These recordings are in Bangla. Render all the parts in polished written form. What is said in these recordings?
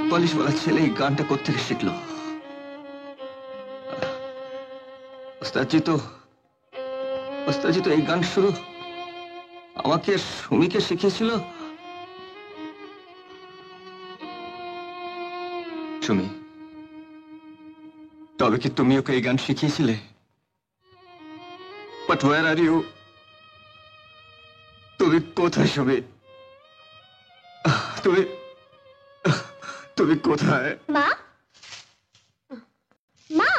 বুটপালিশওয়ালা ছেলে এই গানটা কোত্থেকে শিখলো? ওস্তাদজি তো এই গান শুরু আমাকে সুমিকে শিখিয়েছিল। সুমি, তবে কি তুমি ওকে এই গান শিখিয়েছিলে? But where are you? তুমি কোথায় সুমি? তুমি তুমি কোথায়? মা, মা,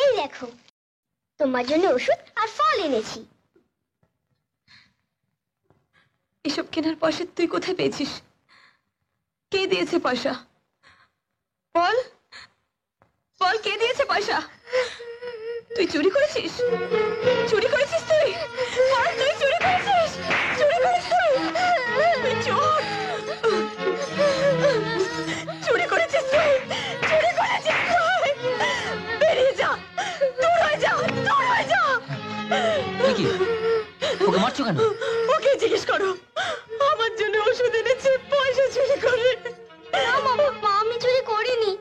এই দেখো তোমার জন্য ওষুধ আর ফল এনেছি। এসব কেনার পয়সা তুই কোথায় পেয়েছিস? কে দিয়েছে পয়সা? বল বল, কে দিয়েছে পয়সা? তুই চুরি করেছিস? চুরি করেছিস তুই? বল, তুই চুরি করেছিস? চুরি করেছিস তুই? চোর! চুরি করেছিস তুই? চুরি করেছিস তুই? বেরিয়ে যা, দূর হয়ে যা, দূর হয়ে যা। কি ওকে মারছো কেন? ওকে জিজ্ঞেস করো, আমার জন্য ওষুধ এনেছে পয়সা চুরি করে। মা, আমি চুরি করিনি।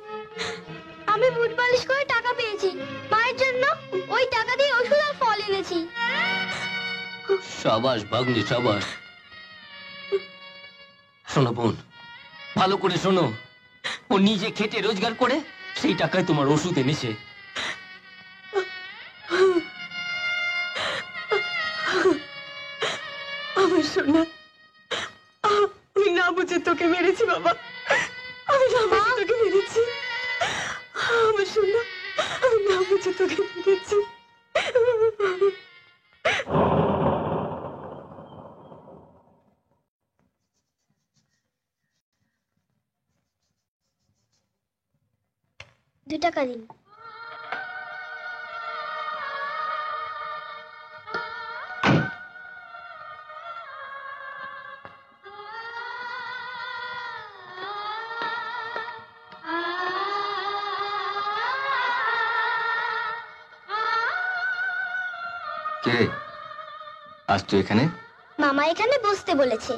আমি বুট পালিশ করে টাকা পেয়েছি মায়ের জন্য, ওই টাকা দিয়ে ওষুধ আর ফল এনেছি। সাবাস ভাগ্নি, সাবাস। শোনো বোন, ভালো করে শোনো, ও নিজে খেটে রোজগার করে সেই টাকায় তোমার ওষুধ এনেছে। আমার সোনা, আমি না বুঝে তোকে মেরেছি বাবা, আমি না বুঝে তোকে মেরেছি। আমার সোনা, আমি না বুঝে তোকে মেরেছি। দু টাকা দিন। কে আজ তুই এখানে? মামা এখানে বসতে বলেছে,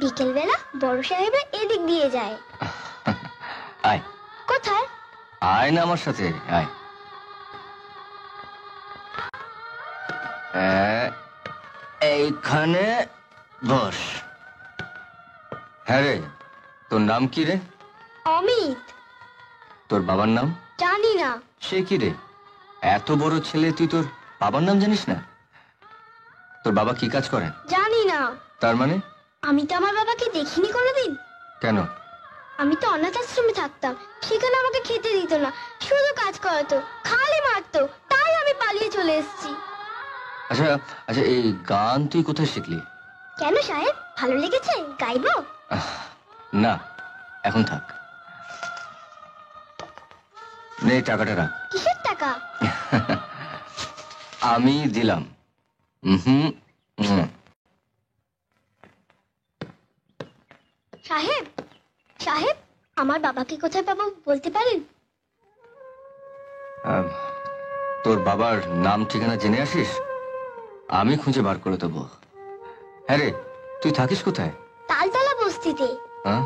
বিকেল বেলা বড় সাহেবরা এদিক দিয়ে যায়। আয়। কোথায়? আয় না আমার সাথে, আয়। এইখানে বস। হ্যাঁ রে, তোর নাম কি রে? অমিত। তোর বাবার নাম? জানি না। সে কি রে, এত বড় ছেলে তুই তোর বাবার নাম জানিস না? তোর বাবা কি কাজ করেন? জানি না। তার মানে? আমি তো আমার বাবাকে দেখিনি কোনোদিন। কেন? আমি তো অনাথ আশ্রমে থাকতাম, সেখানে আমাকে খেতে দিত না, শুধু কাজ করাতো, খালি মারতো, তাই আমি পালিয়ে চলে এসেছি। আচ্ছা আচ্ছা, এই গান তুই কোথায় শিখলি? কেন সাহেব, ভালো লেগেছে, গাইবো? না, এখন থাক। নে টাকাটা রাখ। কিসের টাকা? আমি দিলাম। সাহেব, সাহেব, আমার বাবাকে কোথায় পাবো বলতে পারেন? তোর বাবার নাম ঠিকানা জেনে আসিস, আমি খুঁজে বার করে দেবো। হ্যাঁ রে, তুই থাকিস কোথায়? তালতলা বস্তিতে। হ্যাঁ,